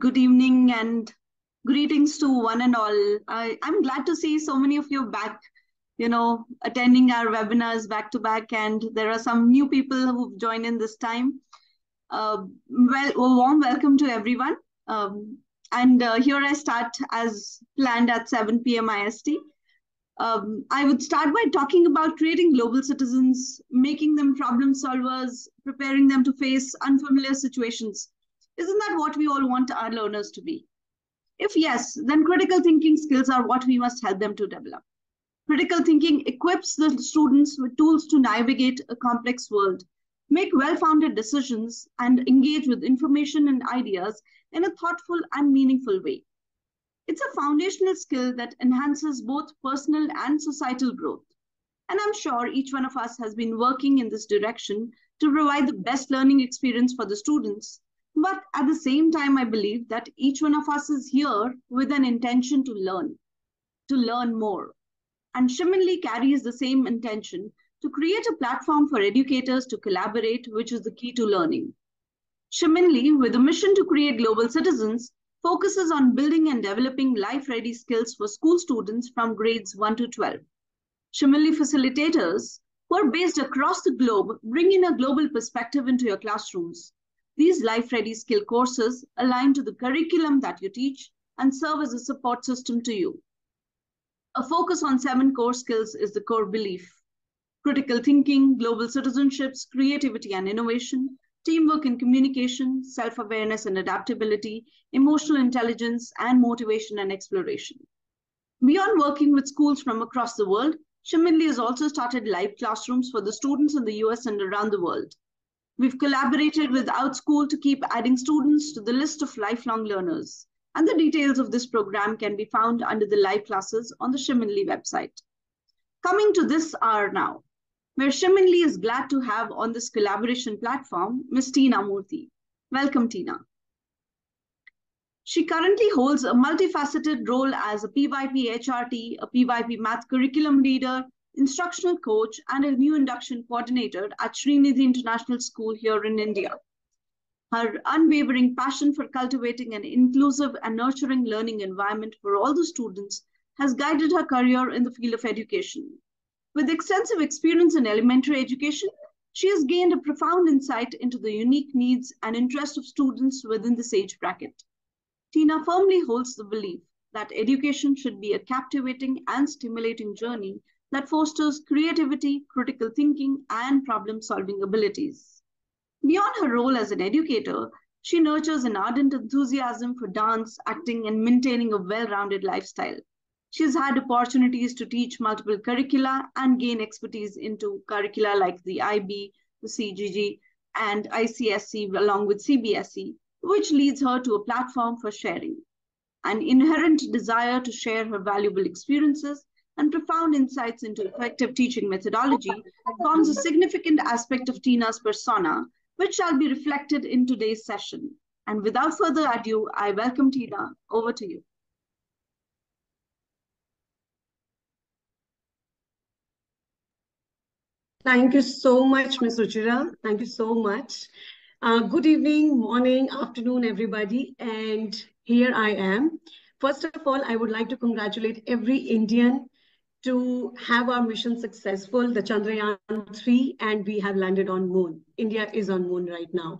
Good evening and greetings to one and all. I'm glad to see so many of you back, attending our webinars back to back, and there are some new people who've joined in this time. A warm welcome to everyone. And here I start as planned at 7 p.m. IST. I would start by talking about creating global citizens, making them problem solvers, preparing them to face unfamiliar situations. Isn't that what we all want our learners to be? If yes, then critical thinking skills are what we must help them to develop. Critical thinking equips the students with tools to navigate a complex world, make well-founded decisions, and engage with information and ideas in a thoughtful and meaningful way. It's a foundational skill that enhances both personal and societal growth. And I'm sure each one of us has been working in this direction to provide the best learning experience for the students. But at the same time, I believe that each one of us is here with an intention to learn more. And Shiminli carries the same intention to create a platform for educators to collaborate, which is the key to learning. Shiminli, with a mission to create global citizens, focuses on building and developing life-ready skills for school students from grades 1 to 12. Shiminli facilitators, who are based across the globe, bring in a global perspective into your classrooms. These life-ready skill courses align to the curriculum that you teach and serve as a support system to you. A focus on 7 core skills is the core belief: critical thinking, global citizenships, creativity and innovation, teamwork and communication, self-awareness and adaptability, emotional intelligence, and motivation and exploration. Beyond working with schools from across the world, Shiminli has also started live classrooms for the students in the US and around the world. We've collaborated with OutSchool to keep adding students to the list of lifelong learners. And the details of this program can be found under the live classes on the Shiminli website. Coming to this hour now, where Shiminli is glad to have on this collaboration platform, Ms. Tina Murthy. Welcome, Tina. She currently holds a multifaceted role as a PYP HRT, a PYP Math Curriculum Leader, Instructional Coach, and a new induction coordinator at Srinidhi International School here in India. Her unwavering passion for cultivating an inclusive and nurturing learning environment for all the students has guided her career in the field of education. With extensive experience in elementary education, she has gained a profound insight into the unique needs and interests of students within this age bracket. Tina firmly holds the belief that education should be a captivating and stimulating journey that fosters creativity, critical thinking, and problem-solving abilities. Beyond her role as an educator, she nurtures an ardent enthusiasm for dance, acting, and maintaining a well-rounded lifestyle. She has had opportunities to teach multiple curricula and gain expertise into curricula like the IB, the CGG, and ICSE along with CBSE, which leads her to a platform for sharing. An inherent desire to share her valuable experiences and profound insights into effective teaching methodology forms a significant aspect of Tina's persona, which shall be reflected in today's session. And without further ado, I welcome Tina. Over to you. Thank you so much, Ms. Ruchira. Thank you so much. Good evening, morning, afternoon, everybody. And here I am. First of all, I would like to congratulate every Indian to have our mission successful, the Chandrayaan-3, and we have landed on moon. India is on moon right now.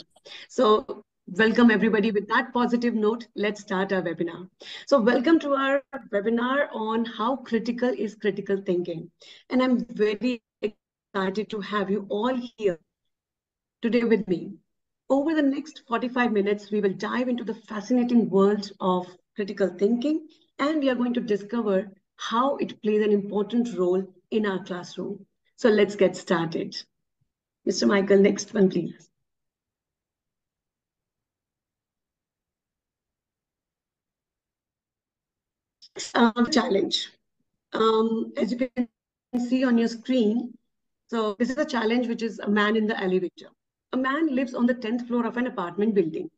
So welcome everybody. With that positive note, let's start our webinar. So welcome to our webinar on how critical is critical thinking. And I'm very excited to have you all here today with me. Over the next 45 minutes, we will dive into the fascinating world of critical thinking, and we are going to discover how it plays an important role in our classroom. So let's get started. Mr. Michael, next one, please. Challenge. As you can see on your screen, so this is a challenge which is a man in the elevator. A man lives on the 10th floor of an apartment building.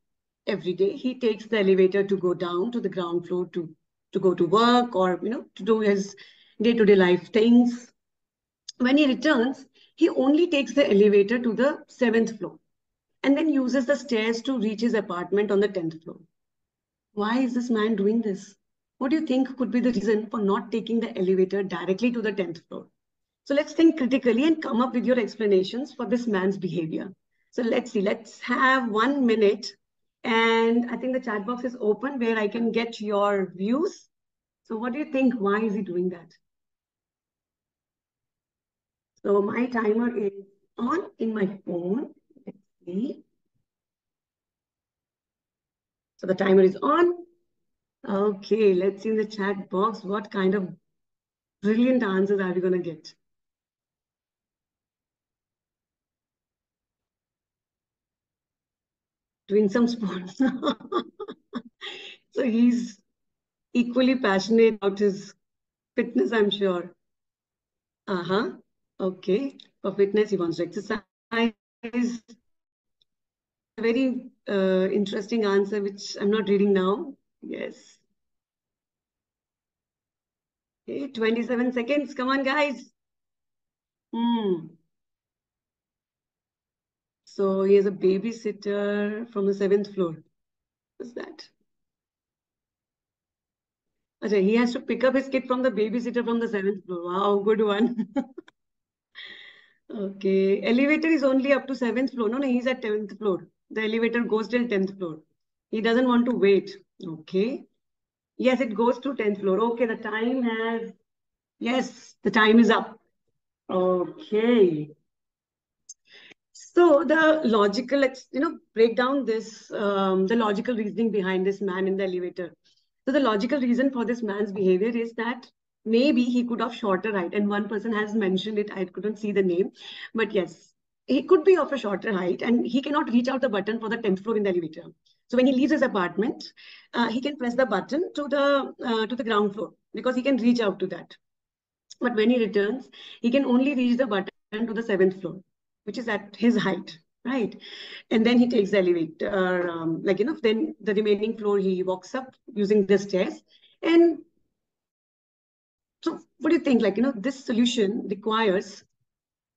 Every day, he takes the elevator to go down to the ground floor to go to work or, to do his day-to-day life things. When he returns, he only takes the elevator to the 7th floor and then uses the stairs to reach his apartment on the 10th floor. Why is this man doing this? What do you think could be the reason for not taking the elevator directly to the 10th floor? So let's think critically and come up with your explanations for this man's behavior. So let's see, let's have 1 minute. And I think the chat box is open where I can get your views. So what do you think? Why is he doing that? So my timer is on in my phone. Let's see. So the timer is on. Okay, let's see in the chat box what kind of brilliant answers are we going to get. Doing some sports. So he's equally passionate about his fitness, I'm sure. Uh-huh. Okay. For fitness, he wants to exercise. A very interesting answer, which I'm not reading now. Yes. Okay, 27 seconds. Come on, guys. So he has a babysitter from the 7th floor. What's that? Okay, he has to pick up his kid from the babysitter from the 7th floor. Wow, good one. Okay. Elevator is only up to 7th floor. No, no, he's at 10th floor. The elevator goes till 10th floor. He doesn't want to wait. Okay. Yes, it goes to 10th floor. Okay, the time has, yes, the time is up. Okay. So the logical, let's, break down this, the logical reasoning behind this man in the elevator. So the logical reason for this man's behavior is that maybe he could have shorter height. And one person has mentioned it. I couldn't see the name, but yes, he could be of a shorter height and he cannot reach out the button for the 10th floor in the elevator. So when he leaves his apartment, he can press the button to the ground floor because he can reach out to that. But when he returns, he can only reach the button to the 7th floor, which is at his height, right? And then he takes the elevator, then the remaining floor he walks up using the stairs. And so what do you think? This solution requires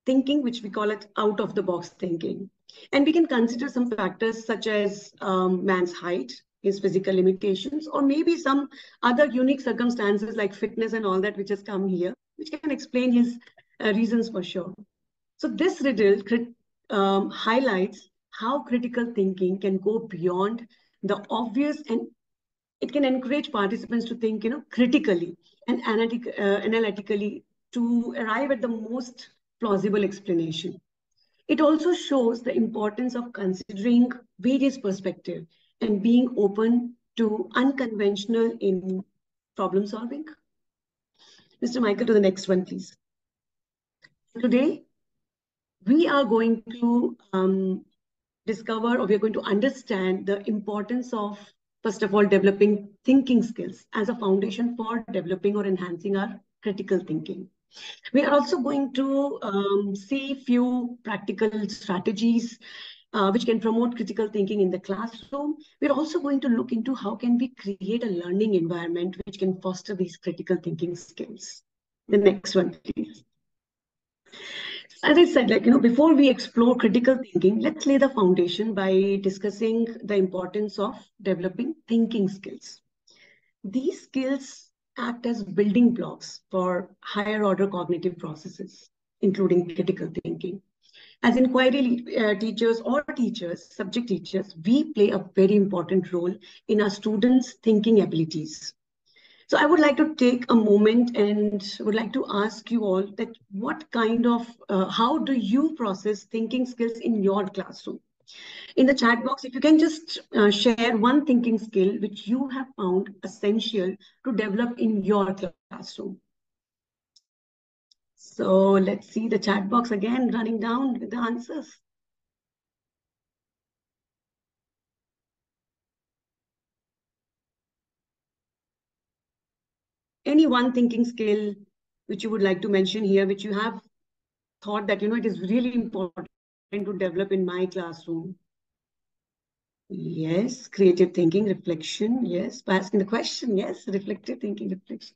thinking, which we call it out of the box thinking. And we can consider some factors such as man's height, his physical limitations, or maybe some other unique circumstances like fitness and all that, which has come here, which can explain his reasons for sure. So this riddle highlights how critical thinking can go beyond the obvious, and it can encourage participants to think, critically and analytically to arrive at the most plausible explanation. It also shows the importance of considering various perspectives and being open to unconventional in problem solving. Mr. Michael, to the next one, please. Today, we are going to discover, or we're going to understand the importance of, first of all, developing thinking skills as a foundation for developing or enhancing our critical thinking. We are also going to see few practical strategies which can promote critical thinking in the classroom. We're also going to look into how can we create a learning environment which can foster these critical thinking skills. The next one, please. As I said, before we explore critical thinking, let's lay the foundation by discussing the importance of developing thinking skills. These skills act as building blocks for higher order cognitive processes, including critical thinking. As inquiry teachers or subject teachers, we play a very important role in our students' thinking abilities. So I would like to take a moment and would like to ask you all that what kind of, how do you process thinking skills in your classroom? In the chat box, if you can just share one thinking skill which you have found essential to develop in your classroom. So let's see the chat box again running down with the answers. Any one thinking skill which you would like to mention here, which you have thought that, it is really important to develop in my classroom? Yes, creative thinking, reflection. Yes, by asking the question. Yes, reflective thinking, reflection.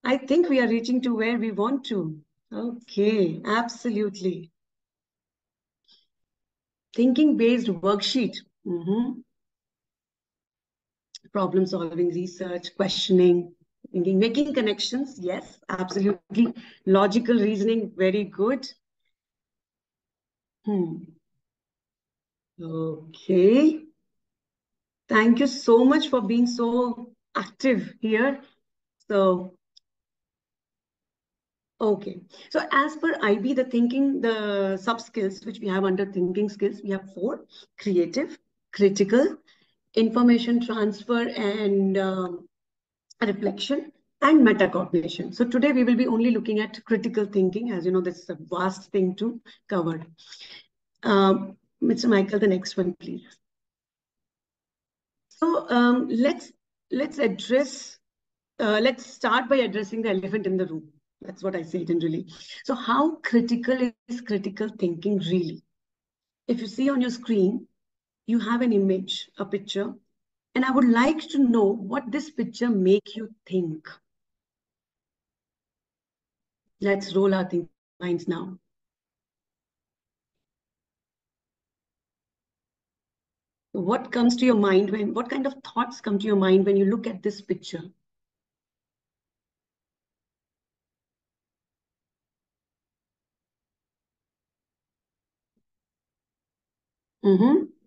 I think we are reaching to where we want to. Okay, absolutely. Thinking-based worksheet. problem solving, research, questioning, thinking, making connections. Yes, absolutely. Logical reasoning, very good. Okay. Thank you so much for being so active here. So, okay. So as per IB, the sub skills which we have under thinking skills, we have 4: creative, critical, information transfer and reflection, and metacognition. So today we will be only looking at critical thinking. As you know, this is a vast thing to cover. Mr. Michael, the next one, please. So let's start by addressing the elephant in the room. That's what I say generally. So how critical is critical thinking really? If you see on your screen, you have an image, a picture, and I would like to know what this picture make you think. Let's roll our minds now. What comes to your mind what kind of thoughts come to your mind when you look at this picture?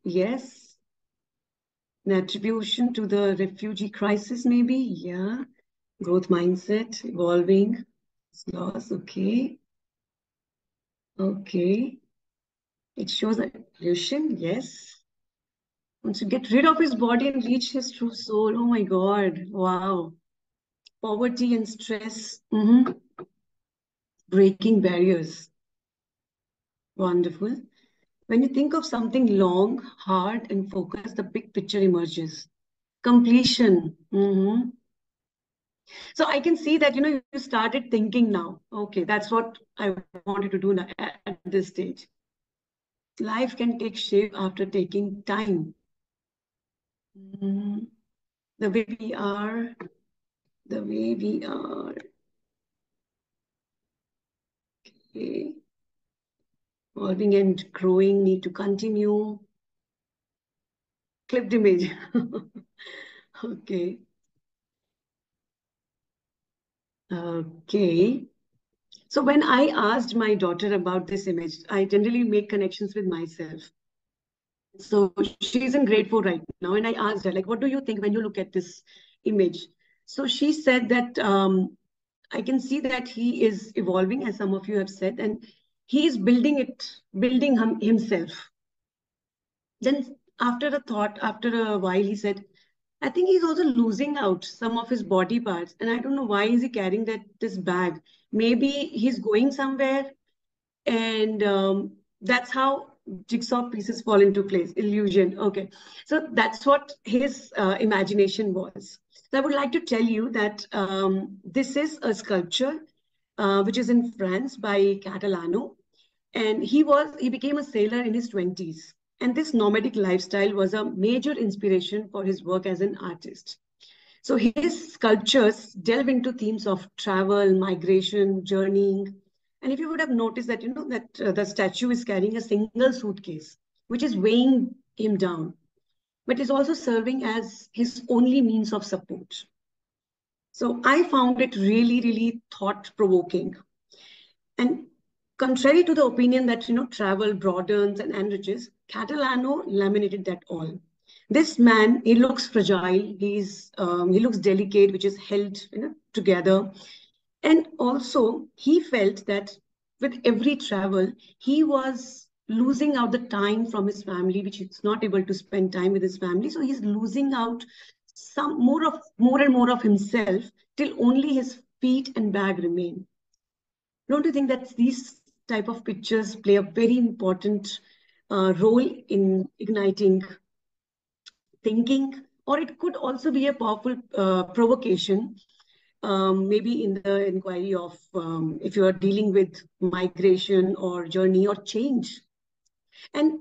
Yes. An attribution to the refugee crisis, maybe. Yeah. Growth mindset, evolving, loss. Okay. Okay. It shows evolution. Yes. Wants to get rid of his body and reach his true soul. Oh my God. Wow. Poverty and stress. Breaking barriers. Wonderful. When you think of something long, hard, and focused, the big picture emerges. Completion. So I can see that, you started thinking now. Okay, that's what I wanted to do now at this stage. Life can take shape after taking time. The way we are. Okay. Evolving and growing need to continue. Clipped image. Okay. Okay. So when I asked my daughter about this image, I generally make connections with myself. So she's in grade 4 right now. And I asked her, like, what do you think when you look at this image? So she said that I can see that he is evolving, as some of you have said, and he is building himself. Then after a while, he said, I think he's also losing out some of his body parts. And I don't know why is he carrying this bag. Maybe he's going somewhere, and that's how jigsaw pieces fall into place. Illusion. Okay. So that's what his imagination was. So I would like to tell you that this is a sculpture which is in France by Catalano. And he became a sailor in his 20s. And this nomadic lifestyle was a major inspiration for his work as an artist. So his sculptures delve into themes of travel, migration, journeying. And if you would have noticed that, the statue is carrying a single suitcase, which is weighing him down, but is also serving as his only means of support. So I found it really, really thought-provoking. And contrary to the opinion that, travel broadens and enriches, Catalano laminated that all. This man, he looks fragile. He looks delicate, which is held, together. And also, he felt that with every travel, he was losing out the time from his family, which he's not able to spend time with his family. So he's losing out some more and more of himself till only his feet and bag remain. Don't you think that these type of pictures play a very important role in igniting thinking? Or it could also be a powerful provocation, maybe in the inquiry of if you are dealing with migration or journey or change. And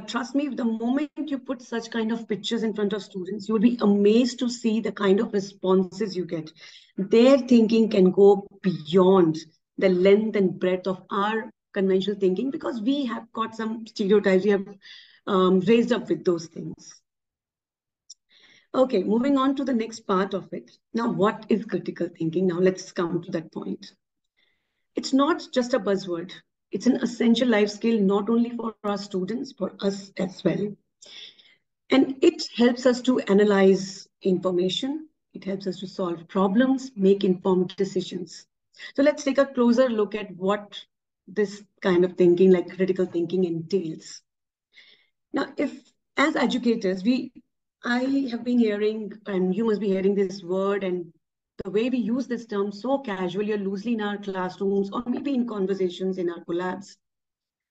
trust me, the moment you put such kind of pictures in front of students, you will be amazed to see the kind of responses you get. Their thinking can go beyond the length and breadth of our conventional thinking because we have got some stereotypes we have raised up with those things. Okay, moving on to the next part of it. Now, what is critical thinking? Now, let's come to that point. It's not just a buzzword. It's an essential life skill, not only for our students, for us as well. And it helps us to analyze information. It helps us to solve problems, make informed decisions. So let's take a closer look at what this kind of thinking, like critical thinking, entails. Now, if as educators, I have been hearing, and you must be hearing this word, and the way we use this term so casually or loosely in our classrooms, or maybe in conversations in our collabs.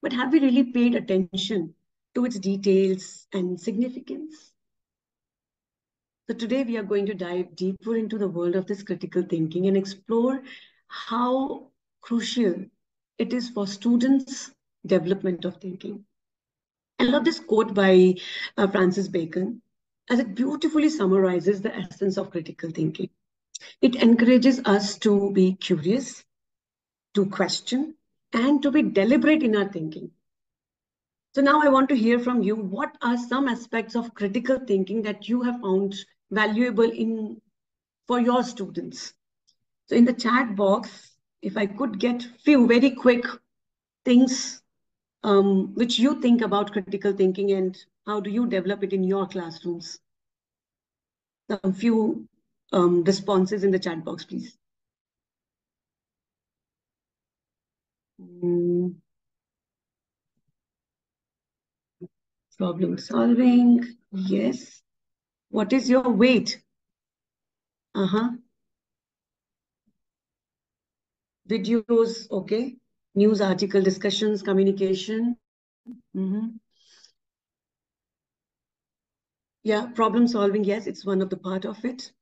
But have we really paid attention to its details and significance? So today we are going to dive deeper into the world of this critical thinking and explore how crucial it is for students' development of thinking. I love this quote by Francis Bacon, as it beautifully summarizes the essence of critical thinking. It encourages us to be curious, to question, and to be deliberate in our thinking. So now I want to hear from you. What are some aspects of critical thinking that you have found valuable for your students? So in the chat box, if I could get few very quick things which you think about critical thinking and how do you develop it in your classrooms? Some few responses in the chat box, please. Problem solving, yes. What is your weight? Videos, okay. News article discussions, communication. Yeah, problem solving, yes, it's one of the part of it.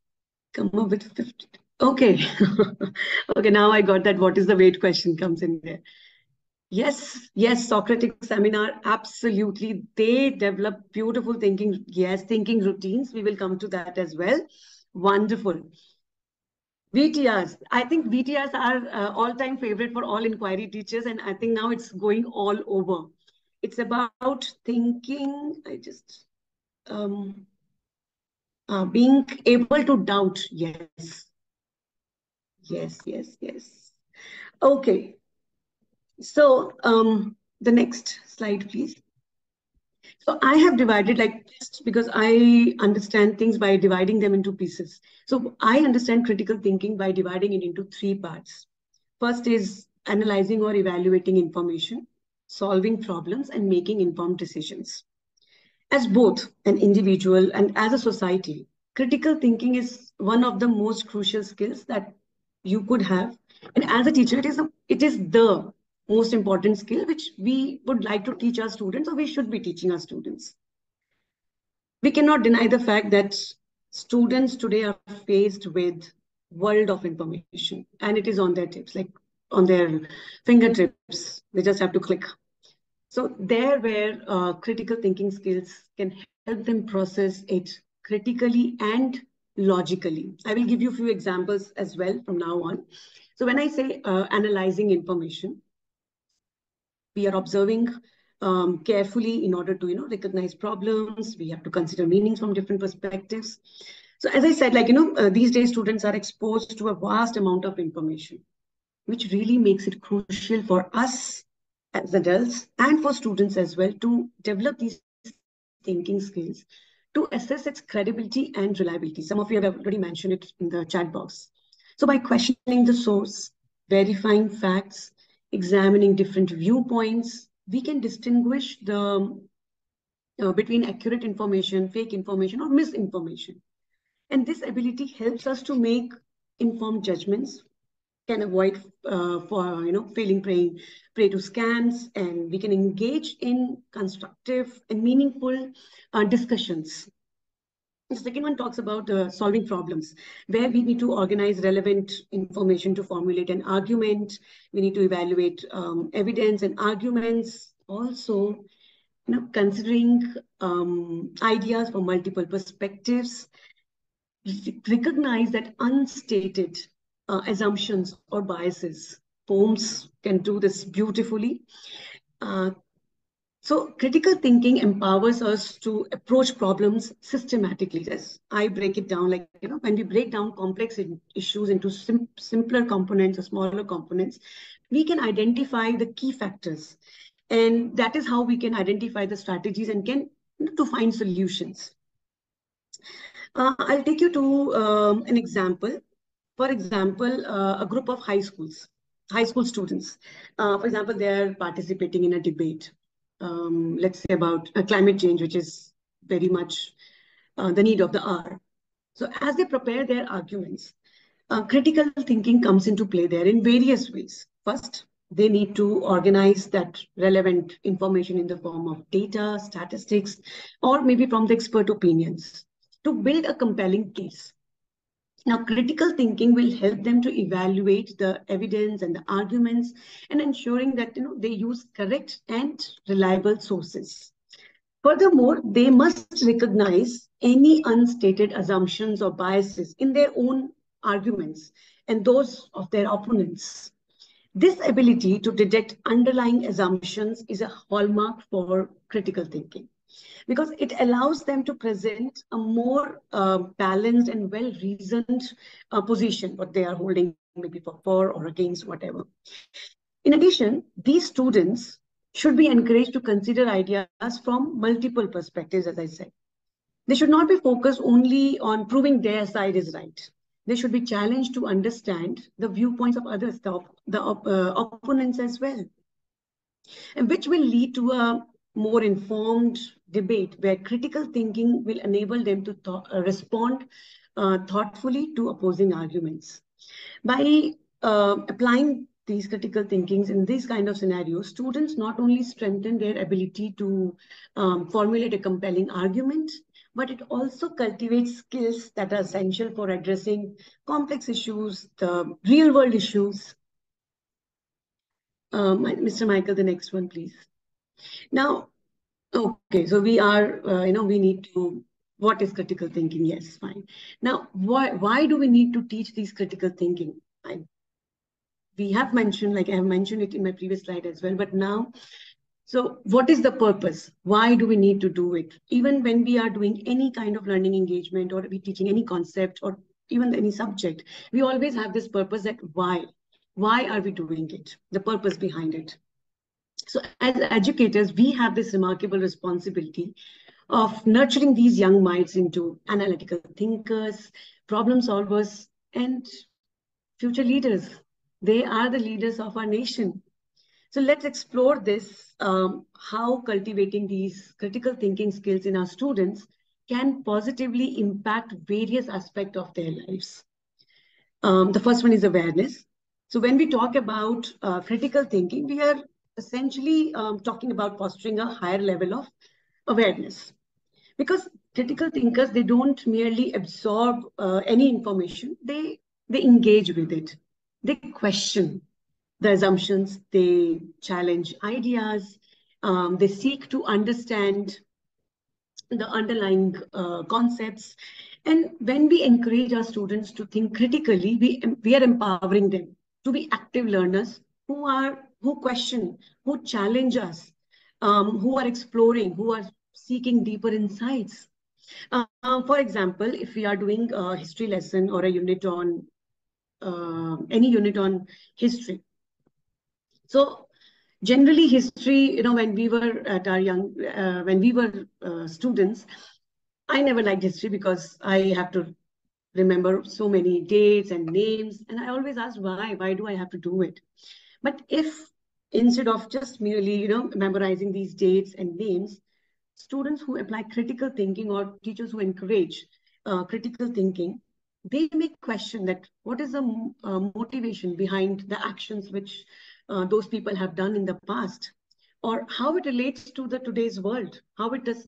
Come up with 50. Okay. Okay, now I got that. What is the weight question comes in there. Yes, Socratic seminar, absolutely. They develop beautiful thinking, yes, thinking routines. We will come to that as well. Wonderful. VTRs. I think VTRs are all-time favorite for all inquiry teachers, and I think now it's going all over. It's about thinking, being able to doubt. Yes. Okay. So the next slide, please. So I have divided just because I understand things by dividing them into pieces. So I understand critical thinking by dividing it into three parts. First is analyzing or evaluating information, solving problems, and making informed decisions. As both an individual and as a society, critical thinking is one of the most crucial skills that you could have. And as a teacher, it is the most important skill which we would like to teach our students, or we should be teaching our students. We cannot deny the fact that students today are faced with world of information, and it is on their tips, like on their fingertips. They just have to click. So there where critical thinking skills can help them process it critically and logically. I will give you a few examples as well from now on. So when I say analyzing information, we are observing carefully in order to recognize problems. We have to consider meanings from different perspectives. So as I said, these days students are exposed to a vast amount of information, which really makes it crucial for us as adults and for students as well to develop these thinking skills to assess its credibility and reliability. Some of you have already mentioned it in the chat box. So by questioning the source, verifying facts, examining different viewpoints, we can distinguish between accurate information, fake information, or misinformation. And this ability helps us to make informed judgments, can avoid falling prey to scams, and we can engage in constructive and meaningful discussions. The second one talks about solving problems, where we need to organize relevant information to formulate an argument. We need to evaluate evidence and arguments. Also, considering ideas from multiple perspectives, recognize that unstated assumptions or biases. Poems can do this beautifully. So critical thinking empowers us to approach problems systematically. As I break it down, like, when we break down complex issues into simpler components or smaller components, we can identify the key factors. And that is how we can identify the strategies and can to find solutions. I'll take you to an example. For example, a group of high school students. For example, they're participating in a debate, let's say about climate change, which is very much the need of the hour. So as they prepare their arguments, critical thinking comes into play there in various ways. First, they need to organize that relevant information in the form of data, statistics, or maybe from the expert opinions to build a compelling case. Now, critical thinking will help them to evaluate the evidence and the arguments and ensuring that they use correct and reliable sources. Furthermore, they must recognize any unstated assumptions or biases in their own arguments and those of their opponents. This ability to detect underlying assumptions is a hallmark for critical thinking because it allows them to present a more balanced and well-reasoned position, what they are holding, maybe for or against, whatever. In addition, these students should be encouraged to consider ideas from multiple perspectives, as I said. They should not be focused only on proving their side is right. They should be challenged to understand the viewpoints of others, the opponents as well, and which will lead to a more informed debate where critical thinking will enable them to respond thoughtfully to opposing arguments. By applying these critical thinkings in these kind of scenarios, students not only strengthen their ability to formulate a compelling argument, but it also cultivates skills that are essential for addressing complex issues, the real world issues. Mr. Michael, the next one, please. Now, okay, so we are, we need to, what is critical thinking? Yes, fine. Now, why do we need to teach these critical thinking? We have mentioned, like I have mentioned it in my previous slide as well, but now, so what is the purpose? Why do we need to do it? Even when we are doing any kind of learning engagement or we teaching any concept or even any subject, we always have this purpose that why? Why are we doing it? The purpose behind it. So as educators, we have this remarkable responsibility of nurturing these young minds into analytical thinkers, problem solvers, and future leaders. They are the leaders of our nation. So let's explore this, how cultivating these critical thinking skills in our students can positively impact various aspects of their lives. The first one is awareness. So when we talk about critical thinking, we are essentially talking about fostering a higher level of awareness. Because critical thinkers, they don't merely absorb any information, they engage with it. They question the assumptions, they challenge ideas, they seek to understand the underlying concepts. And when we encourage our students to think critically, we are empowering them to be active learners who question, who challenge us, who are exploring, who are seeking deeper insights. For example, if we are doing a history lesson or a unit on any unit on history. So generally history, when we were at our when we were students, I never liked history because I have to remember so many dates and names. And I always asked why do I have to do it? But if instead of just merely, memorizing these dates and names, students who apply critical thinking or teachers who encourage critical thinking, they may question that what is the motivation behind the actions which those people have done in the past, or how it relates to the today's world, how it does,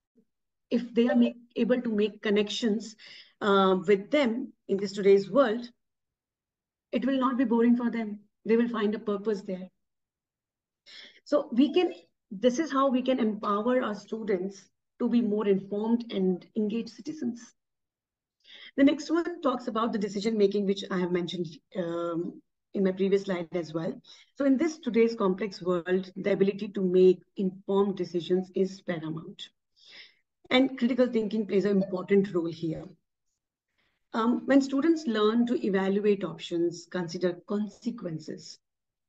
if they are able to make connections with them in this today's world, it will not be boring for them. They will find a purpose there. So this is how we can empower our students to be more informed and engaged citizens. The next one talks about the decision making, which I have mentioned in my previous slide as well. So in this today's complex world, the ability to make informed decisions is paramount. And critical thinking plays an important role here. When students learn to evaluate options, consider consequences,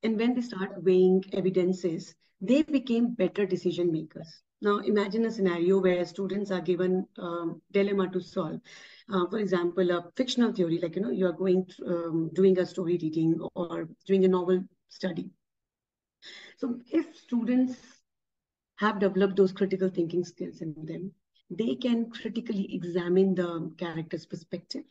and when they start weighing evidences, they became better decision makers. Now, imagine a scenario where students are given dilemma to solve. For example, a fictional theory, like, you are going doing a story reading or doing a novel study. So if students have developed those critical thinking skills in them, they can critically examine the character's perspective,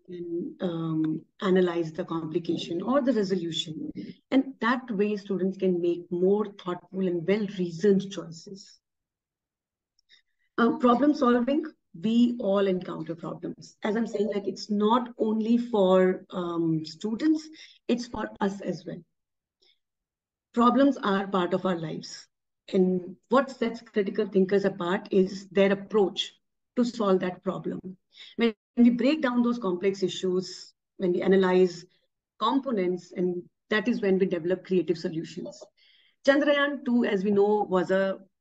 and analyze the complication or the resolution. And that way, students can make more thoughtful and well-reasoned choices. Problem solving, we all encounter problems. As I'm saying, like, it's not only for students, it's for us as well. Problems are part of our lives. And what sets critical thinkers apart is their approach to solve that problem. When we break down those complex issues, when we analyze components, and that is when we develop creative solutions. Chandrayaan-2, as we know,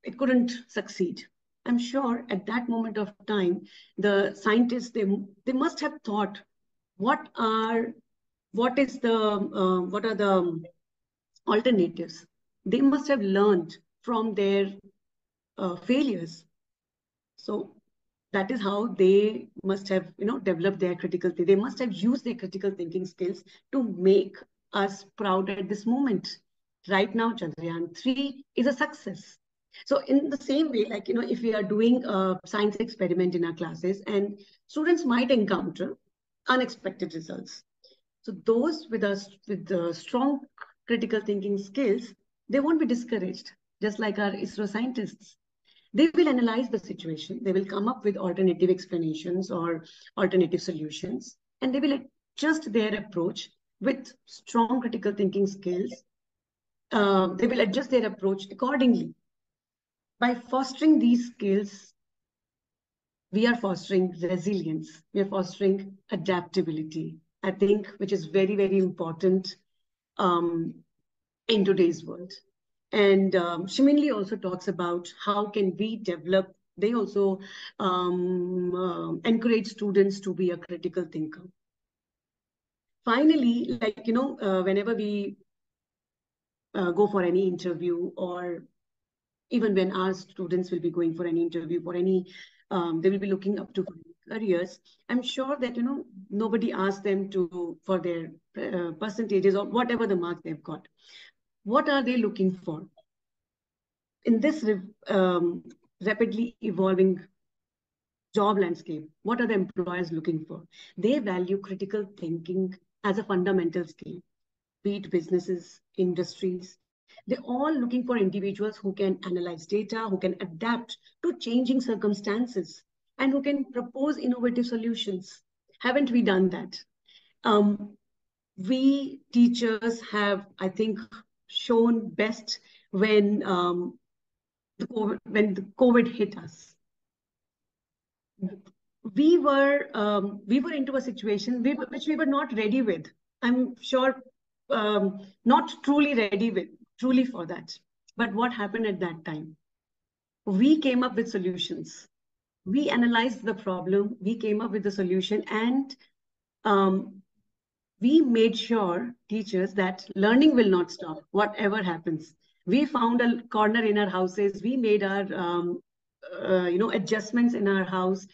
it couldn't succeed. I'm sure at that moment of time, the scientists, they must have thought, what are the alternatives? They must have learned from their failures. So that is how they must have, developed their critical thinking. They must have used their critical thinking skills to make us proud at this moment. Right now, Chandrayaan-3 is a success. So in the same way, like, if we are doing a science experiment in our classes, and students might encounter unexpected results. So those with the strong critical thinking skills, they won't be discouraged, just like our ISRO scientists. They will analyze the situation. They will come up with alternative explanations or alternative solutions, and they will adjust their approach with strong critical thinking skills. They will adjust their approach accordingly. By fostering these skills, we are fostering resilience. We are fostering adaptability, I think, which is very, very important in today's world. And Shiminli also talks about how can we develop, they also encourage students to be a critical thinker. Finally, like, whenever we go for any interview, or even when our students will be going for any interview, for any, they will be looking up to careers, I'm sure that, nobody asks them for their percentages or whatever the mark they've got. What are they looking for? In this rapidly evolving job landscape, what are the employers looking for? They value critical thinking as a fundamental skill, be it businesses, industries. They're all looking for individuals who can analyze data, who can adapt to changing circumstances, and who can propose innovative solutions. Haven't we done that? We teachers have, I think, shown best when the COVID hit us. We were into a situation which we were not ready with. I'm sure not truly ready with, truly for that. But what happened at that time? We came up with solutions. We analyzed the problem. We came up with the solution, and we made sure, teachers, that learning will not stop, whatever happens. We found a corner in our houses. We made our adjustments in our house,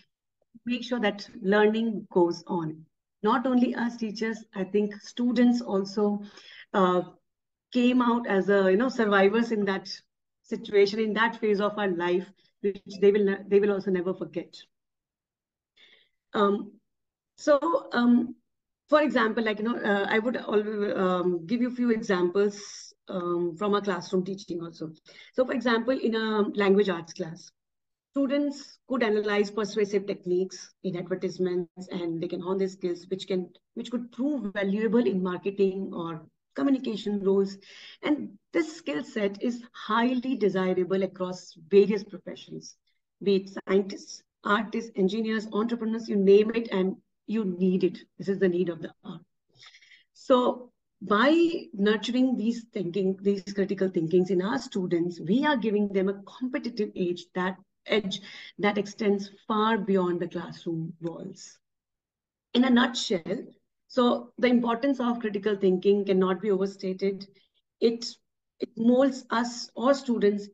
make sure that learning goes on. Not only us teachers, I think students also came out as survivors in that situation, in that phase of our life, which they will also never forget. For example, like, I would give you a few examples from our classroom teaching also. So for example, in a language arts class, students could analyze persuasive techniques in advertisements, and they can hone their skills, which could prove valuable in marketing or communication roles. And this skill set is highly desirable across various professions, be it scientists, artists, engineers, entrepreneurs, you name it, and you need it. This is the need of the hour. So by nurturing these critical thinkings in our students, we are giving them a competitive edge that extends far beyond the classroom walls. In a nutshell, so the importance of critical thinking cannot be overstated. It molds us or students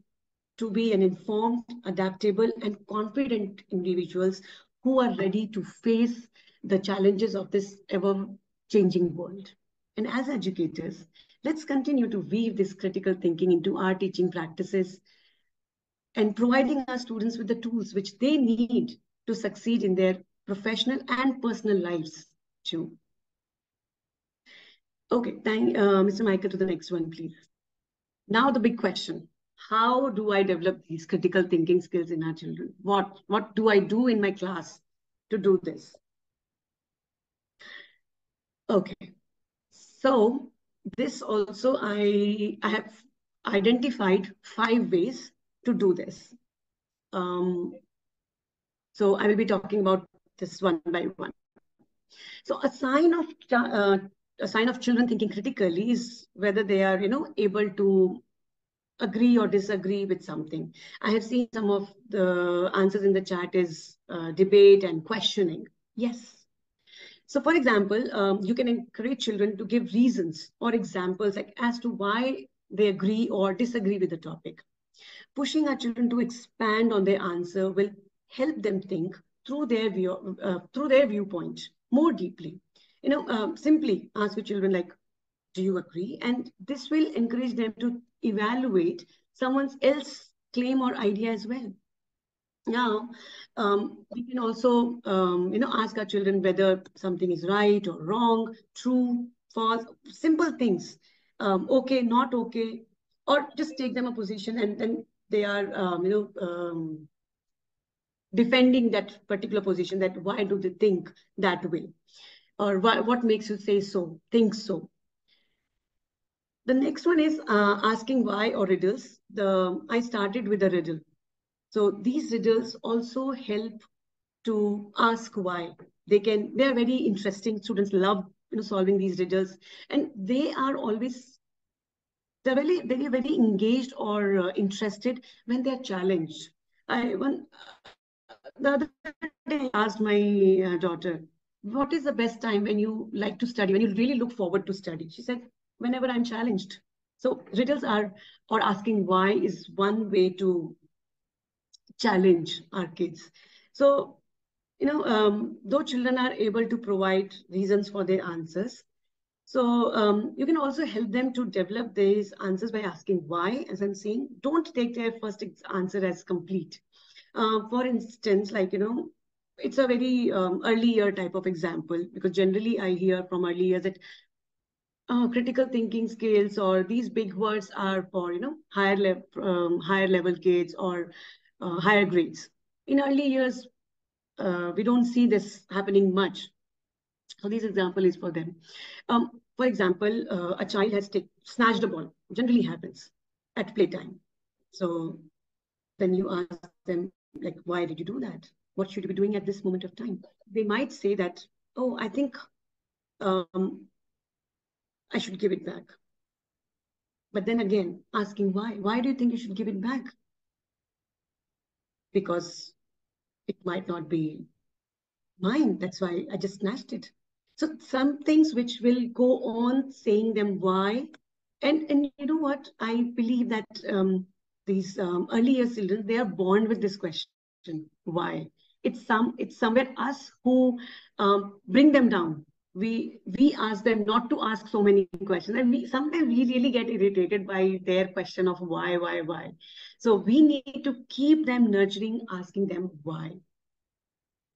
to be an informed, adaptable, and confident individuals who are ready to face the challenges of this ever-changing world. And as educators, let's continue to weave this critical thinking into our teaching practices and providing our students with the tools which they need to succeed in their professional and personal lives too. Okay, thank Mr. Michael, to the next one, please. Now the big question. How do I develop these critical thinking skills in our children? What do I do in my class to do this? Okay, so this also I have identified 5 ways to do this. So I will be talking about this one by one. So a sign of children thinking critically is whether they are, able to agree or disagree with something. I have seen some of the answers in the chat is debate and questioning. Yes. So for example, you can encourage children to give reasons or examples like as to why they agree or disagree with the topic. Pushing our children to expand on their answer will help them think through their viewpoint more deeply. Simply ask your children like, do you agree? And this will encourage them to evaluate someone else's claim or idea as well. Now, we can also, ask our children whether something is right or wrong, true, false, simple things. Okay, not okay, or just take them a position and then they are, defending that particular position, that why do they think that way? Or what makes you say so, think so? The next one is asking why or riddles. I started with a riddle. So these riddles also help to ask why. They are very interesting. Students love solving these riddles, and they are always they're very engaged or interested when they're challenged. The other day I asked my daughter, what is the best time when you like to study, when you really look forward to study? She said, whenever I'm challenged. So riddles or asking why is one way to challenge our kids. So, though children are able to provide reasons for their answers, so you can also help them to develop these answers by asking why, as I'm saying. Don't take their first answer as complete. For instance, like, it's a very early year type of example, because generally I hear from early years that critical thinking skills or these big words are for, higher level kids or higher grades. In early years, we don't see this happening much. So this example is for them. For example, a child has snatched a ball. Generally happens at playtime. So then you ask them, like, why did you do that? What should you be doing at this moment of time? They might say that, oh, I think I should give it back. But then again, asking why? Why do you think you should give it back? Because it might not be mine. That's why I just snatched it. So some things which will go on saying them why. And you know what? I believe that these early years children, they are born with this question, why? It's somewhere us who bring them down. We ask them not to ask so many questions, and sometimes we really get irritated by their question of why. So we need to keep them nurturing, asking them why.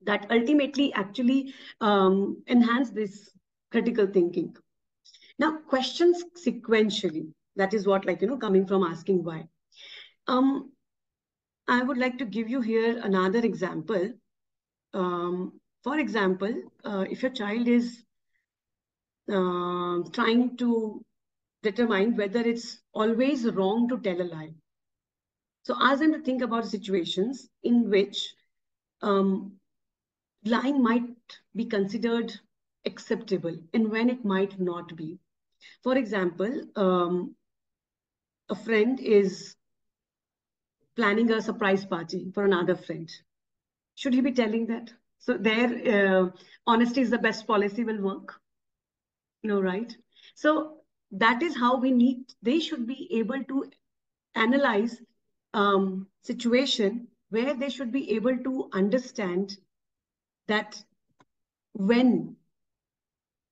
That ultimately actually enhance this critical thinking. Now, questions sequentially. That is what, coming from asking why. I would like to give you here another example. For example, if your child is trying to determine whether it's always wrong to tell a lie. So ask them to think about situations in which lying might be considered acceptable and when it might not be. For example, a friend is planning a surprise party for another friend. Should he be telling that? So there, honesty is the best policy will work. No, right? So that is how they should be able to analyze situation where they should be able to understand that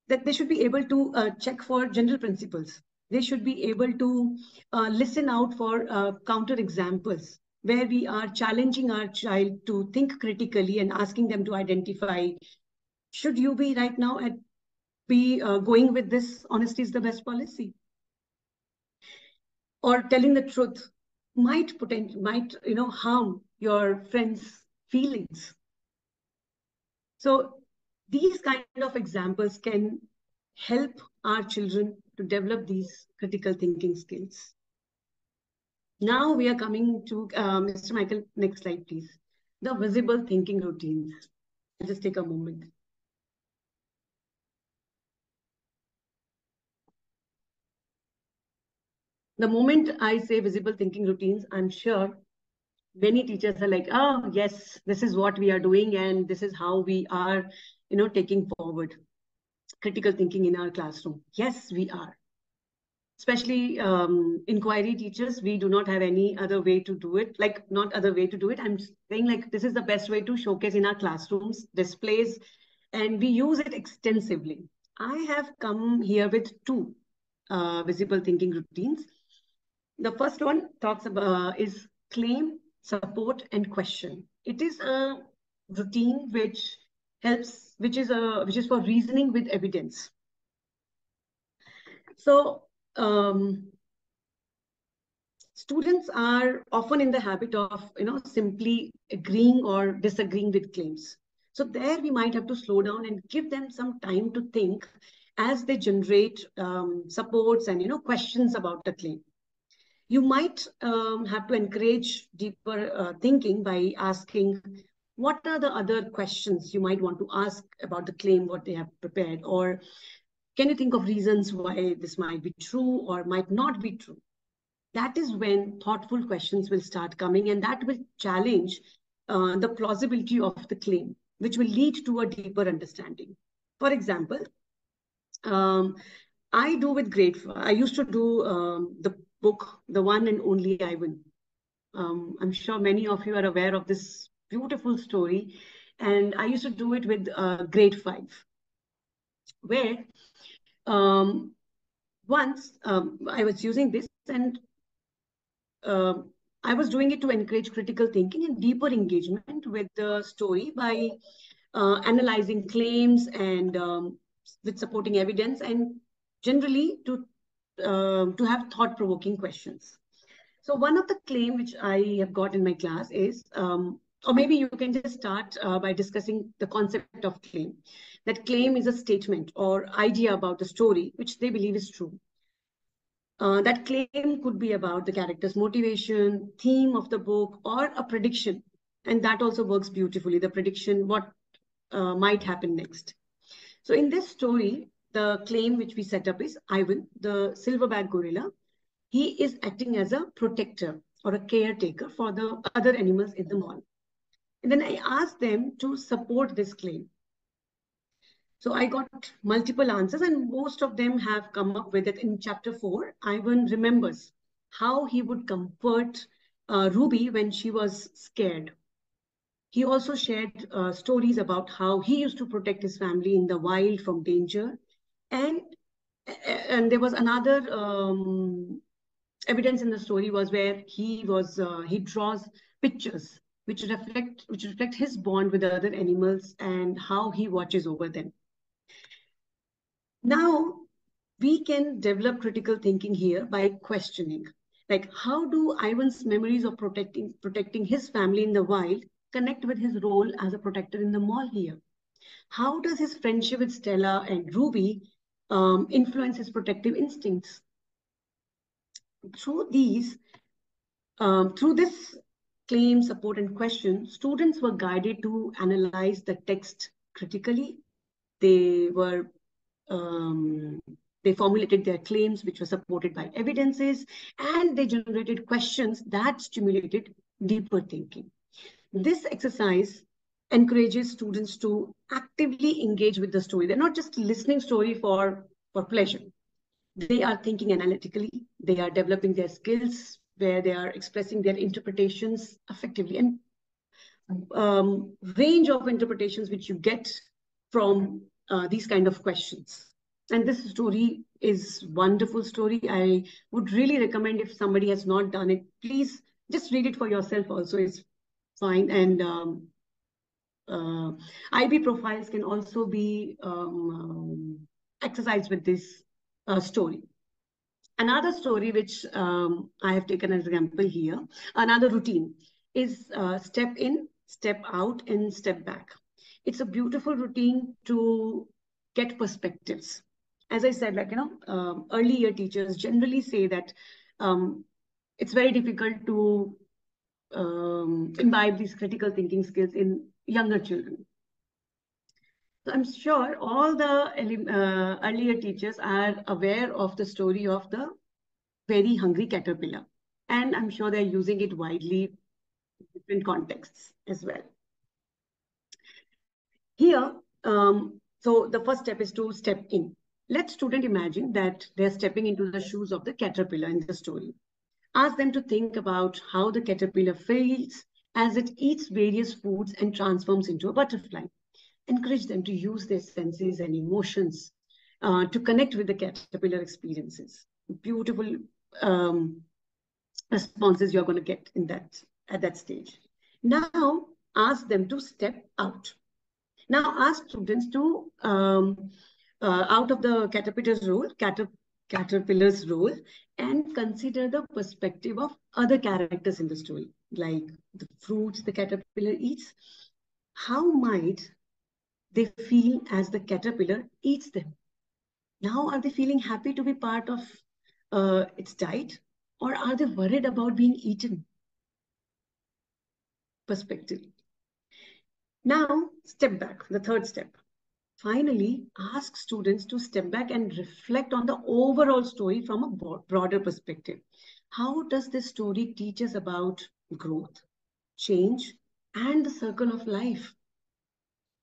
that they should be able to check for general principles. They should be able to listen out for counter examples where we are challenging our child to think critically and asking them to identify, should you be right now going with this, honesty is the best policy? Or telling the truth might harm your friend's feelings. So these kind of examples can help our children to develop these critical thinking skills. Now we are coming to Mr. Michael, next slide, please. The visible thinking routines. I'll just take a moment. The moment I say visible thinking routines, I'm sure many teachers are like, oh, yes, this is what we are doing and this is how we are, taking forward critical thinking in our classroom. Yes, we are. Especially inquiry teachers, we do not have any other way to do it. Like, not other way to do it. I'm saying like this is the best way to showcase in our classrooms, displays, and we use it extensively. I have come here with two visible thinking routines. The first one talks about is claim, support, and question. It is a routine which is for reasoning with evidence. So students are often in the habit of simply agreeing or disagreeing with claims. So there we might have to slow down and give them some time to think as they generate supports and questions about the claim. You might have to encourage deeper thinking by asking, what are the other questions you might want to ask about the claim, what they have prepared? Or can you think of reasons why this might be true or might not be true? That is when thoughtful questions will start coming, and that will challenge the plausibility of the claim, which will lead to a deeper understanding. For example, I used to do the book, The One and Only Ivan. I'm sure many of you are aware of this beautiful story. And I used to do it with grade 5, where once I was using this and I was doing it to encourage critical thinking and deeper engagement with the story by analyzing claims and with supporting evidence, and generally to have thought-provoking questions. So one of the claim which I have got in my class is, or maybe you can just start by discussing the concept of claim. That claim is a statement or idea about the story which they believe is true. That claim could be about the character's motivation, theme of the book, or a prediction. And that also works beautifully, the prediction, what might happen next. So in this story, the claim which we set up is Ivan, the silverback gorilla. He is acting as a protector or a caretaker for the other animals in the mall. And then I asked them to support this claim. So I got multiple answers, and most of them have come up with it. In chapter 4, Ivan remembers how he would comfort Ruby when she was scared. He also shared stories about how he used to protect his family in the wild from danger. And there was another evidence in the story was where he draws pictures which reflect his bond with the other animals and how he watches over them. Now, we can develop critical thinking here by questioning, like, how do Ivan's memories of protecting his family in the wild connect with his role as a protector in the mall here? How does his friendship with Stella and Ruby influence his protective instincts? Through this claim, support, and question, students were guided to analyze the text critically. They were They formulated their claims, which were supported by evidences, and they generated questions that stimulated deeper thinking. This exercise encourages students to actively engage with the story. They're not just listening story for pleasure. They are thinking analytically. They are developing their skills where they are expressing their interpretations effectively. And range of interpretations which you get from these kind of questions. And this story is wonderful story. I would really recommend, if somebody has not done it, please just read it for yourself also. It's fine. And IB profiles can also be exercised with this story. Another story which I have taken as an example here, another routine is step in, step out, and step back. It's a beautiful routine to get perspectives. As I said, like, early year teachers generally say that it's very difficult to imbibe these critical thinking skills in younger children. So I'm sure all the earlier teachers are aware of the story of the very hungry caterpillar. And I'm sure they're using it widely in different contexts as well. Here, so the first step is to step in. Let student imagine that they're stepping into the shoes of the caterpillar in the story. Ask them to think about how the caterpillar feels as it eats various foods and transforms into a butterfly. Encourage them to use their senses and emotions to connect with the caterpillar experiences. Beautiful responses you're going to get in at that stage. Now, ask them to step out. Now, ask students to, out of the caterpillar's role, and consider the perspective of other characters in the story, like the fruits the caterpillar eats. How might they feel as the caterpillar eats them? Now, are they feeling happy to be part of its diet, or are they worried about being eaten? Perspective. Now, step back, the third step. Finally, ask students to step back and reflect on the overall story from a broader perspective. How does this story teach us about growth, change, and the circle of life?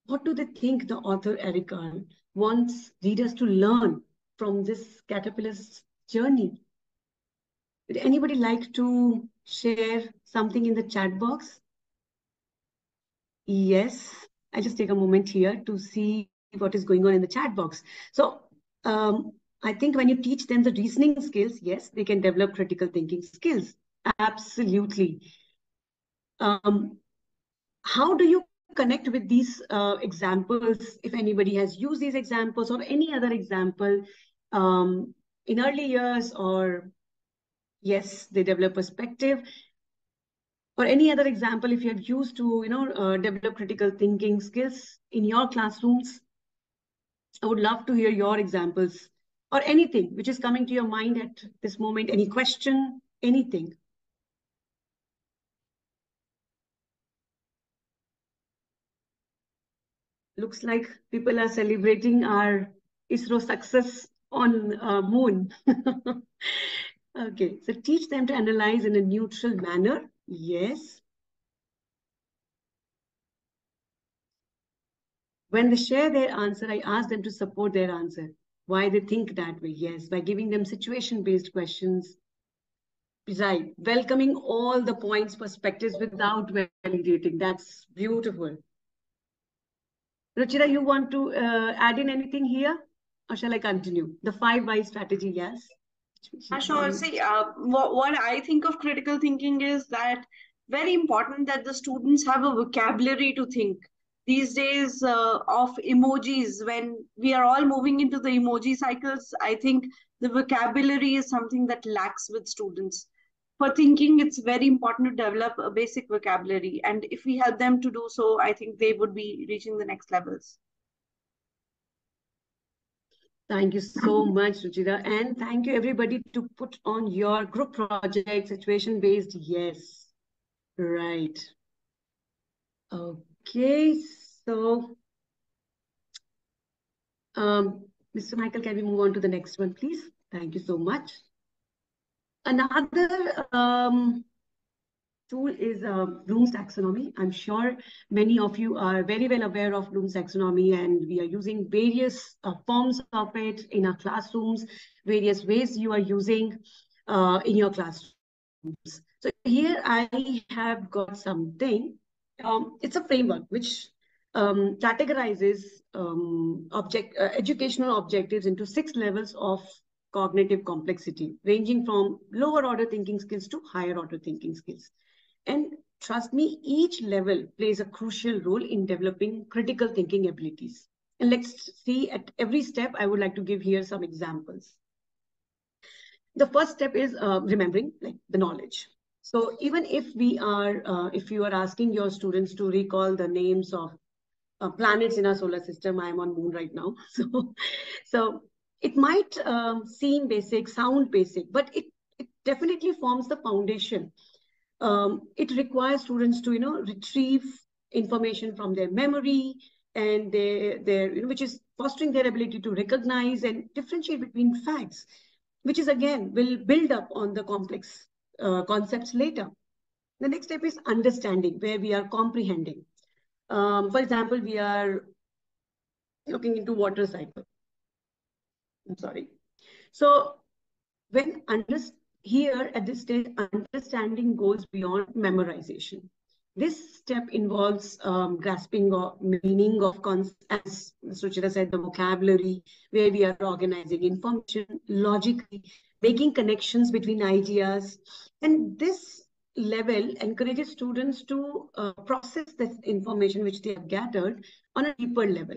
What do they think the author Eric Carle wants readers to learn from this caterpillar's journey? Would anybody like to share something in the chat box? Yes, I'll just take a moment here to see what is going on in the chat box. So I think when you teach them the reasoning skills, yes, they can develop critical thinking skills. Absolutely. How do you connect with these examples? If anybody has used these examples or any other example in early years, or yes, they develop perspective, or any other example, if you have used to, develop critical thinking skills in your classrooms, I would love to hear your examples, or anything which is coming to your mind at this moment, any question, anything. Looks like people are celebrating our ISRO success on moon. Okay, so teach them to analyze in a neutral manner. Yes. When they share their answer, I ask them to support their answer. Why they think that way? Yes, by giving them situation-based questions. Right, welcoming all the points, perspectives without validating. That's beautiful. Ruchira, you want to add in anything here? Or shall I continue? The 5 why strategy, yes? Sure. See, what I think of critical thinking is that very important that the students have a vocabulary to think. These days of emojis, when we are all moving into the emoji cycles, I think the vocabulary is something that lacks with students. For thinking, it's very important to develop a basic vocabulary. And if we help them to do so, I think they would be reaching the next levels. Thank you so much, Ruchira. And thank you, everybody, to put on your group project, situation-based. Yes, right. Okay, so Mr. Michael, can we move on to the next one, please? Thank you so much. Another tool is Bloom's taxonomy. I'm sure many of you are very well aware of Bloom's taxonomy, and we are using various forms of it in our classrooms, various ways you are using in your classrooms. So here I have got something. It's a framework which categorizes educational objectives into 6 levels of cognitive complexity, ranging from lower order thinking skills to higher order thinking skills. And trust me, each level plays a crucial role in developing critical thinking abilities. And let's see at every step, I would like to give here some examples. The first step is remembering like the knowledge. So even if if you are asking your students to recall the names of planets in our solar system, I am on moon right now. So it might seem basic, sound basic, but it definitely forms the foundation. It requires students to, retrieve information from their memory and which is fostering their ability to recognize and differentiate between facts, which is again will build up on the complex concepts later. The next step is understanding, where we are comprehending. For example, we are looking into water cycle. I'm sorry. So when here at this stage, understanding goes beyond memorization. This step involves grasping of meaning of concepts, as Suchita said, the vocabulary, where we are organizing information logically, making connections between ideas. And this level encourages students to process this information which they have gathered on a deeper level,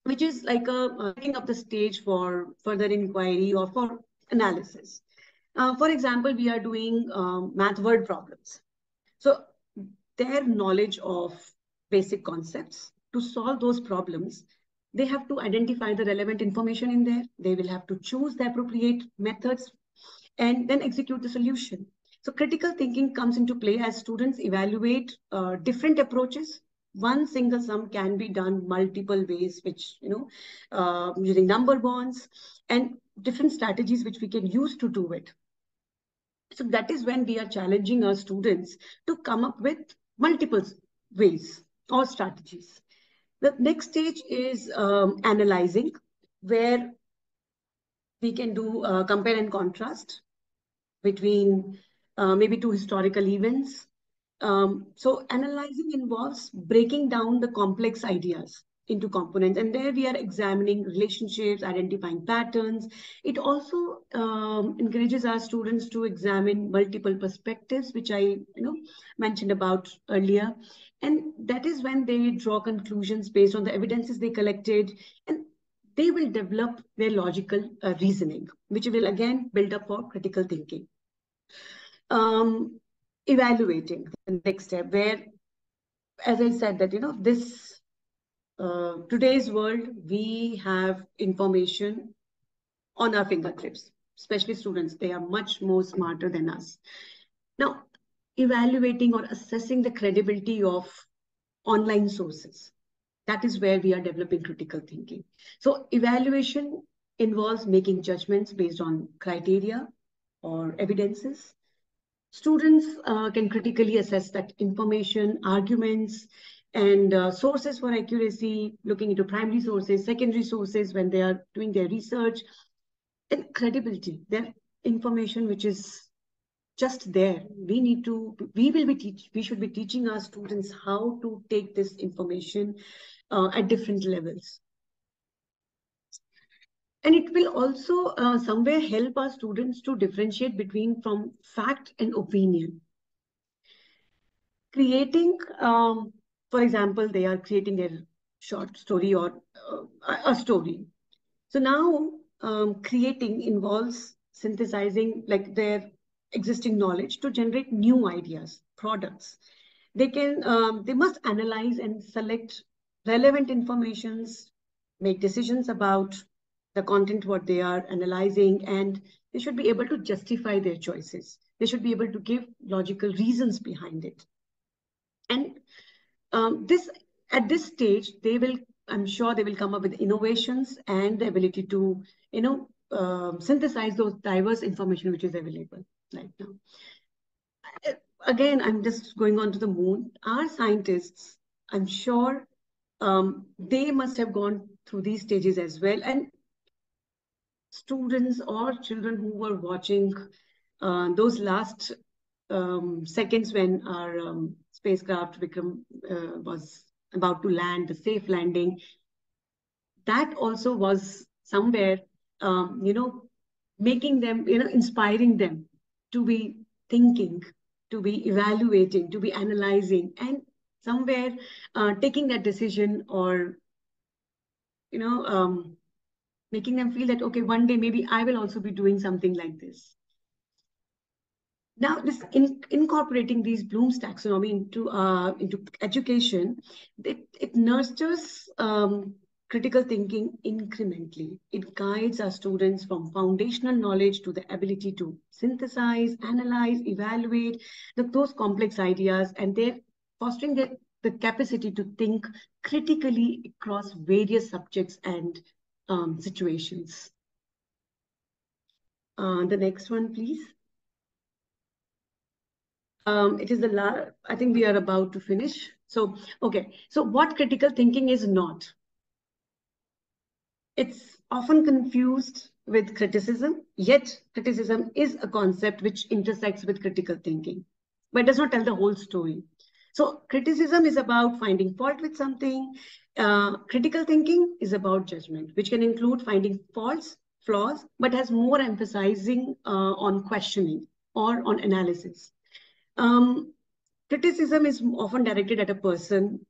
which is like setting up the stage for further inquiry or for analysis. For example, we are doing math word problems. So their knowledge of basic concepts, to solve those problems, they have to identify the relevant information in there. They will have to choose the appropriate methods and then execute the solution. So critical thinking comes into play as students evaluate different approaches. One single sum can be done multiple ways, which, using number bonds and different strategies which we can use to do it. So that is when we are challenging our students to come up with multiple ways or strategies. The next stage is analyzing, where we can do compare and contrast between maybe 2 historical events. So analyzing involves breaking down the complex ideas into components, and there we are examining relationships, identifying patterns. It also encourages our students to examine multiple perspectives, which I mentioned about earlier. And that is when they draw conclusions based on the evidences they collected, and they will develop their logical reasoning, which will again build up for critical thinking. Evaluating, the next step, where, as I said, that this today's world, we have information on our fingertips, especially students. They are much more smarter than us. Now, evaluating or assessing the credibility of online sources, that is where we are developing critical thinking. So evaluation involves making judgments based on criteria or evidences. Students can critically assess that information, arguments, and sources for accuracy, looking into primary sources, secondary sources when they are doing their research, and credibility, their information which is just there. We should be teaching our students how to take this information at different levels. And it will also somewhere help our students to differentiate between from fact and opinion. Creating, for example, they are creating a short story or a story. So now creating involves synthesizing like their existing knowledge to generate new ideas, products. They must analyze and select relevant informations, make decisions about the content, what they are analyzing, and they should be able to justify their choices. They should be able to give logical reasons behind it. And at this stage, they will I'm sure they will come up with innovations and the ability to, synthesize those diverse information which is available right now. Again, I'm just going on to the moon. Our scientists, I'm sure, they must have gone through these stages as well. And students or children who were watching those last seconds when our spacecraft Vikram was about to land, the safe landing, that also was somewhere, making them, inspiring them to be thinking, to be evaluating, to be analyzing, and somewhere taking that decision, or, making them feel that, okay, one day maybe I will also be doing something like this. Now, this incorporating these Bloom's taxonomy into education, it nurtures critical thinking incrementally. It guides our students from foundational knowledge to the ability to synthesize, analyze, evaluate those complex ideas, and they're fostering the capacity to think critically across various subjects and situations. The next one, please. It is the last, I think we are about to finish. So, okay. So what critical thinking is not? It's often confused with criticism, yet criticism is a concept which intersects with critical thinking, but does not tell the whole story. So criticism is about finding fault with something. Critical thinking is about judgment, which can include finding faults, flaws, but has more emphasizing on questioning or on analysis. Criticism is often directed at a person,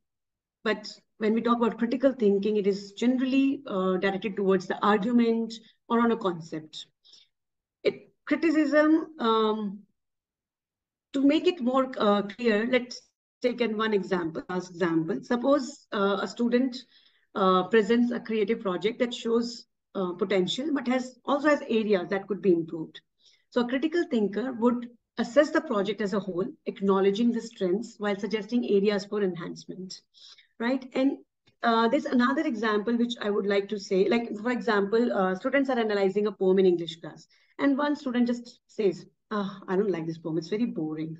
but when we talk about critical thinking, it is generally directed towards the argument or on a concept. Criticism, to make it more clear, let's take one example. Suppose a student presents a creative project that shows potential, but also has areas that could be improved. So a critical thinker would assess the project as a whole, acknowledging the strengths while suggesting areas for enhancement, right? And there's another example which I would like to say, like, for example, students are analyzing a poem in English class, and one student just says, I don't like this poem, it's very boring.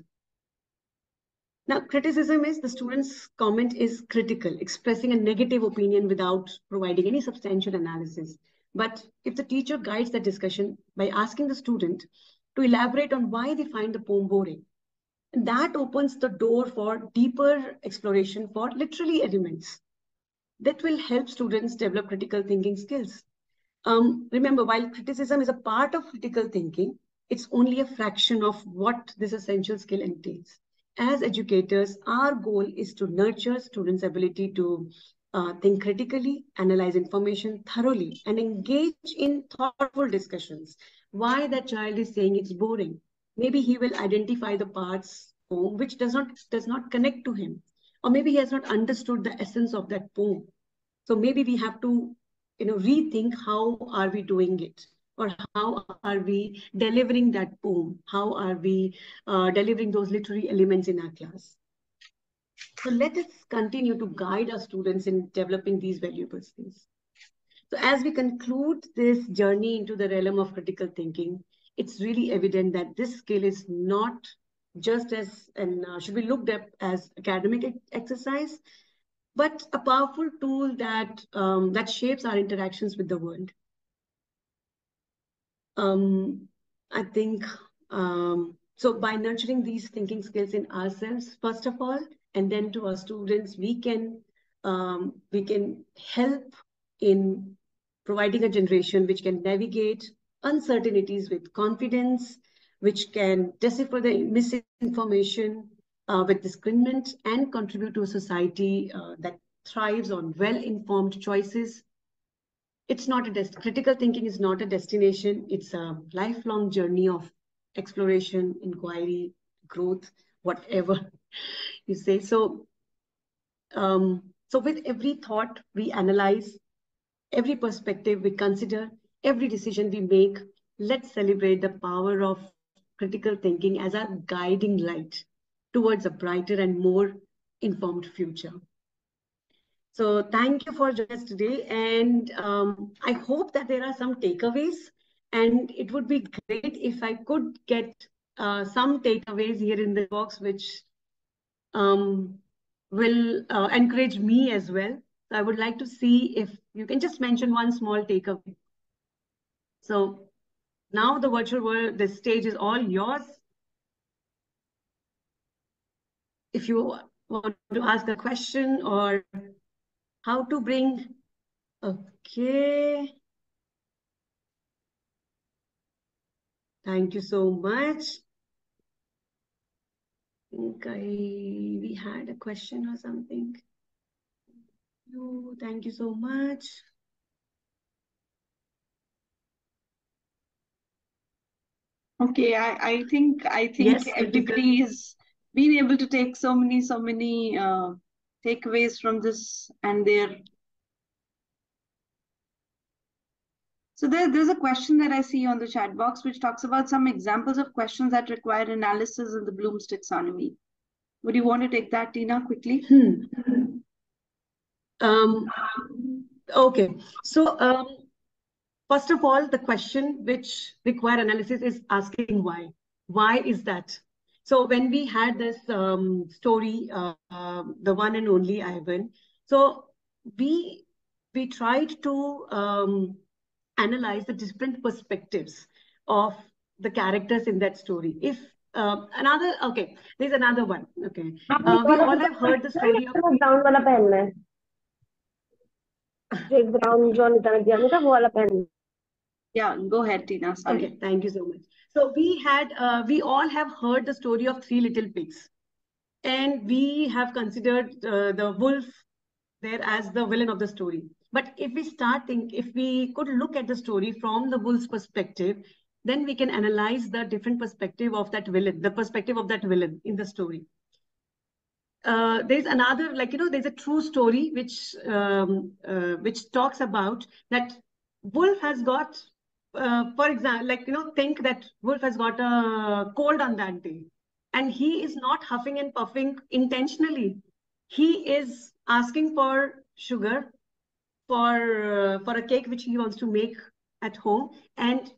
Now, criticism is the student's comment is critical, expressing a negative opinion without providing any substantial analysis. But if the teacher guides the discussion by asking the student to elaborate on why they find the poem boring, that opens the door for deeper exploration for literary elements that will help students develop critical thinking skills. Remember, while criticism is a part of critical thinking, it's only a fraction of what this essential skill entails. As educators, our goal is to nurture students' ability to think critically, analyze information thoroughly, and engage in thoughtful discussions. Why that child is saying it's boring? Maybe he will identify the parts which does not connect to him, or maybe he has not understood the essence of that poem. So maybe we have to, rethink how are we doing it, or how are we delivering that poem? How are we delivering those literary elements in our class? So let us continue to guide our students in developing these valuable skills. So as we conclude this journey into the realm of critical thinking, it's really evident that this skill is not just should be looked at as academic exercise, but a powerful tool that that shapes our interactions with the world. I think so. By nurturing these thinking skills in ourselves, first of all, and then to our students, we can help in providing a generation which can navigate uncertainties with confidence, which can decipher the misinformation with discernment, and contribute to a society that thrives on well-informed choices. It's not critical thinking is not a destination. It's a lifelong journey of exploration, inquiry, growth, whatever you say. So, so with every thought we analyze, every perspective we consider, every decision we make, let's celebrate the power of critical thinking as our guiding light towards a brighter and more informed future. So thank you for joining us today. And I hope that there are some takeaways. And it would be great if I could get some takeaways here in the box, which will encourage me as well. So I would like to see if you can just mention one small takeaway. So now the virtual world, the stage is all yours. If you want to ask a question or how to bring, okay. Thank you so much. I think we had a question or something. Thank you so much. Okay, I think yes, everybody is being able to take so many takeaways from this, and so there's a question that I see on the chat box which talks about some examples of questions that require analysis in the Bloom's taxonomy. Would you want to take that, Tina, quickly? Okay, so first of all, the question which require analysis is asking why. Why is that? So when we had this story, the one and only Ivan, so we tried to analyze the different perspectives of the characters in that story. If there's another one. Okay, we all have heard the story of brown वाला पहनना है जो एक brown जो अनीता ने दिया था वो वाला पहनना है. Yeah, go ahead, Tina. Sorry. Okay, thank you so much. So we all have heard the story of Three Little Pigs, and we have considered the wolf there as the villain of the story. But if we could look at the story from the wolf's perspective, then we can analyze the different perspective of that villain, the perspective of that villain in the story. There's another, there's a true story which talks about that wolf has got, for example, think that wolf has got a cold on that day, and he is not huffing and puffing intentionally. He is asking for sugar for a cake which he wants to make at home, and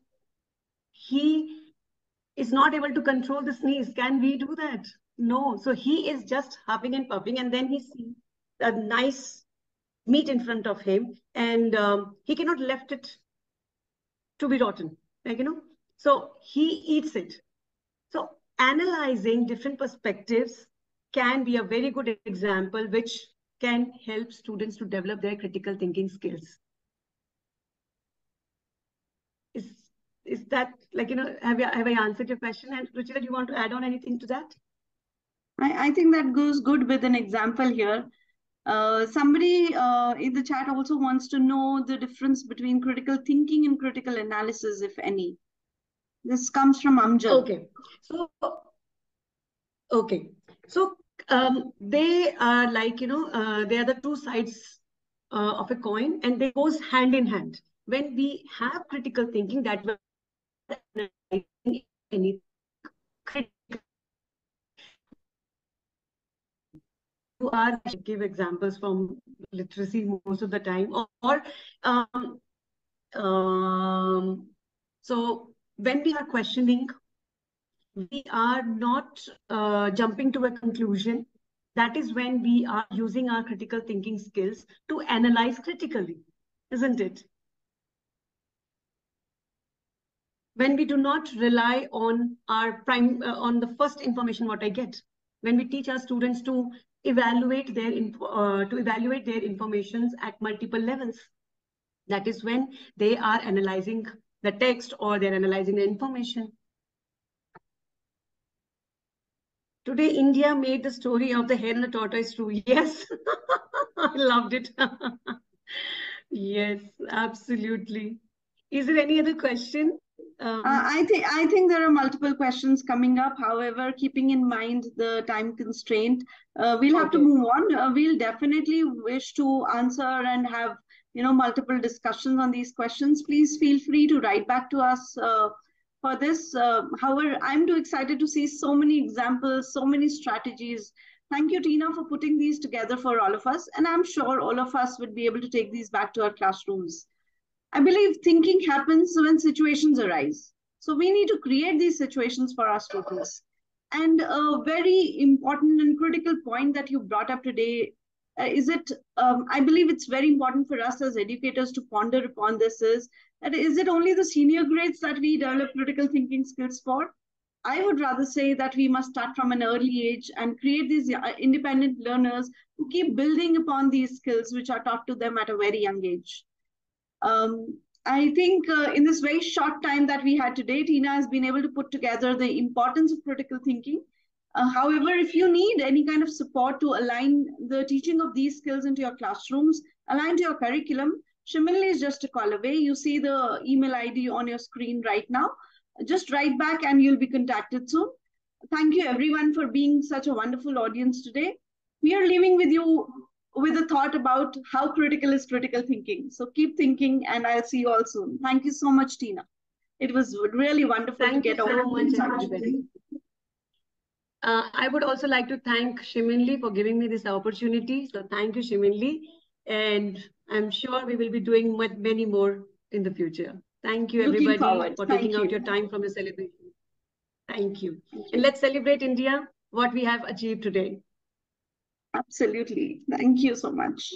he is not able to control the sneeze. Can we do that? No. So he is just huffing and puffing, and then he sees a nice meat in front of him, and he cannot left it to be rotten, so he eats it. So analyzing different perspectives can be a very good example which can help students to develop their critical thinking skills. Is that have I answered your question? And Ruchira, do you want to add on anything to that? I think that goes good with an example here. Somebody in the chat also wants to know the difference between critical thinking and critical analysis, if any. This comes from Amjad. So they are they are the two sides of a coin, and they goes hand in hand. When we have critical thinking, that will give examples from literacy most of the time, so when we are questioning, we are not jumping to a conclusion. That is when we are using our critical thinking skills to analyze critically, isn't it? When we do not rely on our on the first information what I get. When we teach our students to evaluate their informations at multiple levels, that is when they are analyzing the text or they're analyzing the information. Today, India made the story of the hare and the tortoise true. Yes, I loved it. Yes, absolutely. Is there any other question? I think there are multiple questions coming up. However, keeping in mind the time constraint, we'll have to move on. We'll definitely wish to answer and have multiple discussions on these questions. Please feel free to write back to us for this. However, I'm too excited to see so many examples, so many strategies Thank you, Tina, for putting these together for all of us. And I'm sure all of us would be able to take these back to our classrooms. I believe thinking happens when situations arise. So we need to create these situations for our students. And a very important and critical point that you brought up today I believe it's very important for us as educators to ponder upon this is it only the senior grades that we develop critical thinking skills for? I would rather say that we must start from an early age and create these independent learners who keep building upon these skills which are taught to them at a very young age. I think in this very short time that we had today, Tina has been able to put together the importance of critical thinking. However, if you need any kind of support to align the teaching of these skills into your classrooms, align to your curriculum, Shimanli is just a call away. You see the email ID on your screen right now. Just write back and you'll be contacted soon. Thank you everyone for being such a wonderful audience today. We are leaving with you with a thought about how critical is critical thinking. So keep thinking and I'll see you all soon. Thank you so much, Tina. It was really wonderful to get all so much, everybody. I would also like to thank Shimanli for giving me this opportunity. So thank you, Shimanli. And I'm sure we will be doing many more in the future. Thank you, everybody, for taking out your time from the celebration. Thank you. And let's celebrate India, what we have achieved today. Absolutely. Thank you so much.